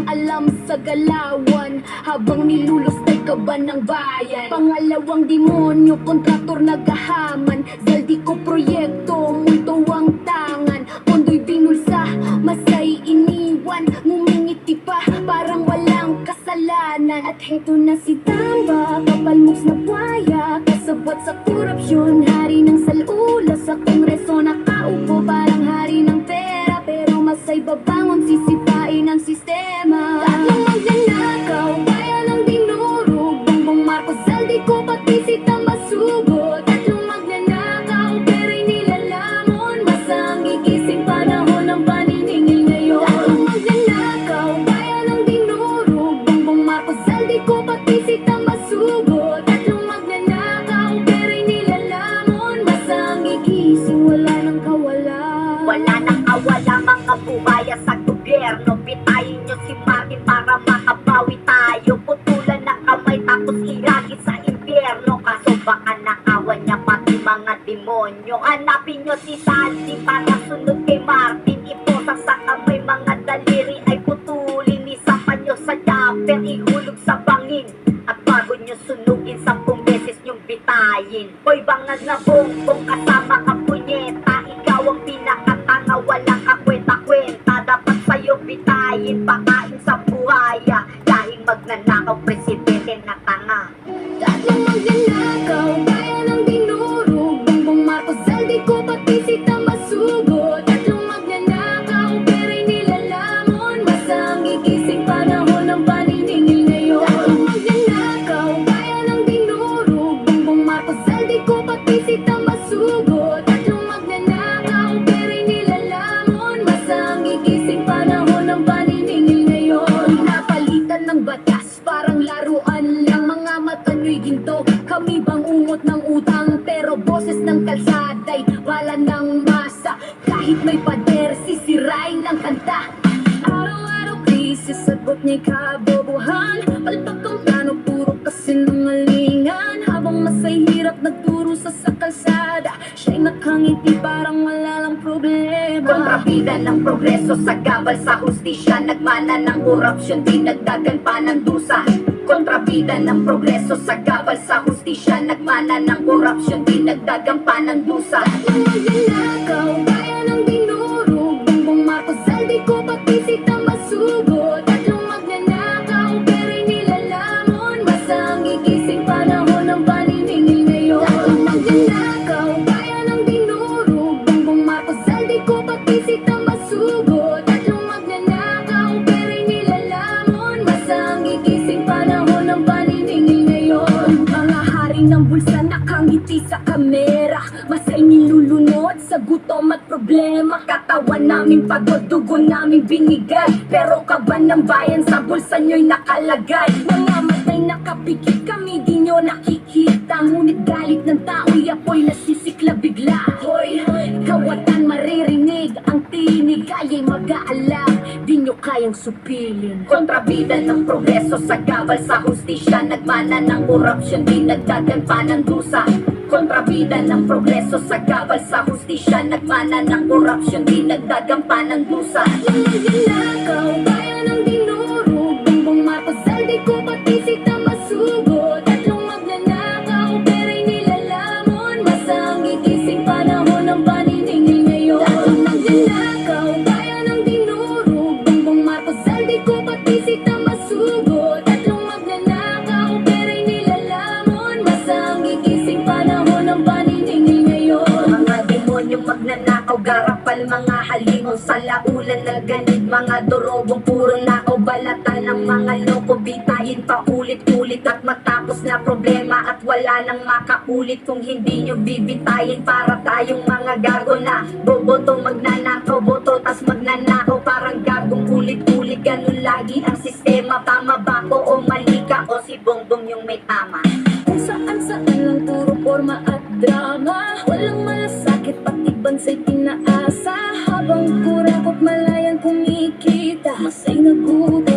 walang alam sa galawan, habang nilulustay ka ba ng bayan. Pangalawang demonyo, kontraktor naghahaman, saldi ko proyekto, multo ang tangan. Pondo'y binulsa, masay iniwan, ngumingiti pa, parang walang kasalanan. At heto na si Tamba, kapalmoks na buhaya, kasabot sa korupsyon, hari ng salula. Sa kongreso nakaupo, parang hari ng pera, pero masay babangon, sisipain ang sistema. Tatlong magnanakaw, kaya ng dinurog, Bongbong Marcos, saldi ko, pati si Tamba sugo. Tatlong magnanakaw, pera'y nilalamon, masang gigising panahon ng paniningil ngayon. Tatlong magnanakaw, kaya ng dinurog, Bongbong Marcos, saldi ko, pati si Tamba sugo. Tatlong magnanakaw, pera'y nilalamon, masang gigising, wala nang kawalan. Wala nang kawala mga buhaya sa gobyerno. Pitayin nyo si Martin para makabawi tayo. Putulan ng kamay tapos iragin sa impyerno. Kaso baka nakawan niya pati mga demonyo. Hanapin nyo si Sandy para sunod kay Martin. Iposak sa kamay mga daliri ay putulin. Isapan nyo sa jumper, ihulog sa bangin. At bago nyo sunugin, 10 beses nyong bitayin. Hoy bangag na bongbong, kasama ka punyeta. Ikaw ang pinakatanga, walang kakwenta-kwenta. Dapat sa'yo bitayin, pakain sa buhaya. Dahil magnanakaw, presidente na tanga. Tatlong magnanakaw, kaya ng dinurog, Bongbong Marcos, saldi ko, pati si Tamba sugo. Tatlong magnanakaw, pera'y nilalamon, masang gigising panahon ng paniningil ngayon. Tatlong magnanakaw, kaya ng dinurog, Bongbong Marcos, saldi ko, pati si Tamba sugo. Tatlong magnanakaw, pera'y nilalamon, masang gigising panahon ng paniningil ngayon. Napalitan ng batas, parang laruan lang, mga mata nyo'y ginto. Kami bang ungot ng utang, pero boses ng kalsada'y bala ng masa. Kahit may pader, sisirain ng kanta. Araw-araw krisis, sagot niya'y kabobohan. Palpak ang plano, puro kasinungalingan. Habang masay hirap nagturo sa kalsada, siya'y nakangiti parang wala lang problema. Kontrabida ng progreso sa gabal sa hustisya. Nagmana ng korupsyon, dinagdagan pa ng dusa. Kontrabida ng progreso sa gabal sa hustisya. Nagmana ng korupsyon, dinagdagan pa ng dusa. Tatlong magnanakaw, kaya ng dinurog, Bongbong Marcos, saldi ko, pati si Tamba sugo. Tatlong magnanakaw, pera'y nilalamon, masang gigising panahon ng paniningil ngayon. Tatlong magnanakaw, kaya ng dinurog, Bongbong Marcos, saldi ko, pati si Tamba sugo. Tatlong magnanakaw, pera'y nilalamon, masang gigising panahon ng paniningil ngayon. Mga hari ng bulsa nakangiti sa kamera, masay nilulunod sa gutom at problema. Katawan namin pagod, dugo namin binigay, pero kaban ng bayan sa bulsa nyo'y nakalagay. Mga matay nakapikit, kami di nyo nakikita, ngunit galit ng tao'y apoy nasisikla bigla. Hoy, kawatan maririnig, ang tinig aya'y mag-aalam, di nyo kayang supilin. Kontrabida ng progreso sa gabal sa hustisya. Nagmana ng korupsyon, dinagdagan pa ng dusa. Kontrabida ng progreso sa gabal sa hustisya. Nagmana ng korupsyon, dinagdagan pa ng dusa. Tatlong magnanakaw, kaya ng dinurog, Bongbong Marcos, saldi ko, pati si Tamba sugo. Tatlong magnanakaw, pera'y nilalamon, masang gigising panahon ng paniningil ngayon. Tatlong magnanakaw, kaya ng dinurog, Bongbong Marcos, saldi ko, pati si Tamba sugo. Tatlong magnanakaw, pera'y nilalamon, masang gigising panahon ng paniningil ngayon. Mga demonyo magnanakaw, garapal mga halimaw sa laulan ng ganit. Mga dorobong puro nakaw, balatan ng mga loko. Bitayin pa ulit-ulit at matapos na problema, at wala nang makaulit kung hindi nyo bibitayin. Para tayong mga gago na boboto, magnanakaw, boto tas magnanakaw. Parang gagong ulit-ulit, ganun lagi ang sistema. Tama ba ko o mali ka, o si Bongbong yung may tama? Kung saan-saan lang puro forma at drama, walang malasakit, pati bansay tinaasa. Habang kurakot malayang kumikita, masay nagutom,